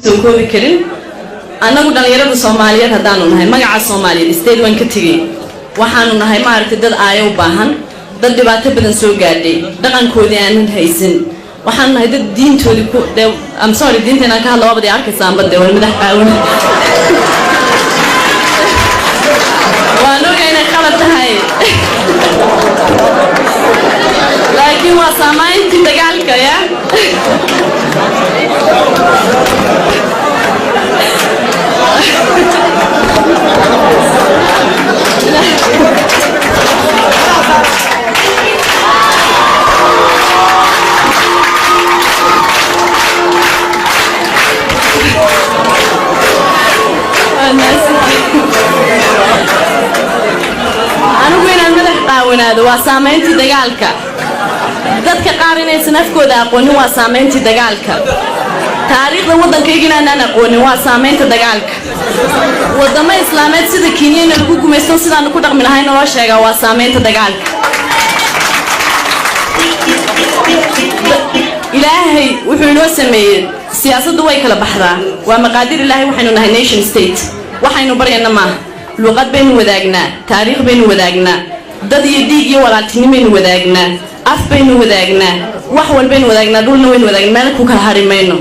سوكوبي كريم أنا قلنا يرد الصومالية هدانو نهاي ما قاعد الصومالية استيد وين كتيجي وحنو نهاي ما عرفت دل آيو باهن دل دبعت بدن سوق قادي دقن كوديان هيسن وحن نهاي دل دين تولي كو ده I'm sorry دين تنا كهلا بدي أركز سام بدي ولا مدح قاون وانو جاينا خلت هاي لكن وسامين تدقالك يا waa saameyntii dagaalka dadka qaar inay sanafkooda aqoonin waa saameyntii dagaalka taariikhda wadankeygina aan aqoonin waa saameynta dagaalka wadamo islaameed sida Kenya lagu gumaysto sidaan ku dhaqmi lahayn oo sheega waa saameynta dagaalka ilaahay wuxuu inoo sameeyay siyaasaddu way kala baxdaa waa maqaadir ilaahay waxaynu nahay nation state waxaynu barayna ma luqad baynu wadaagnaa taariikh baynu wadaagnaa dad iyo dhiig iyo walaaltinimo baynu wadaagnaa af baynu wadaagnaa wax walba baynu wadaagnaa dhulna waynu wadaagnaa meel ku kala harimayno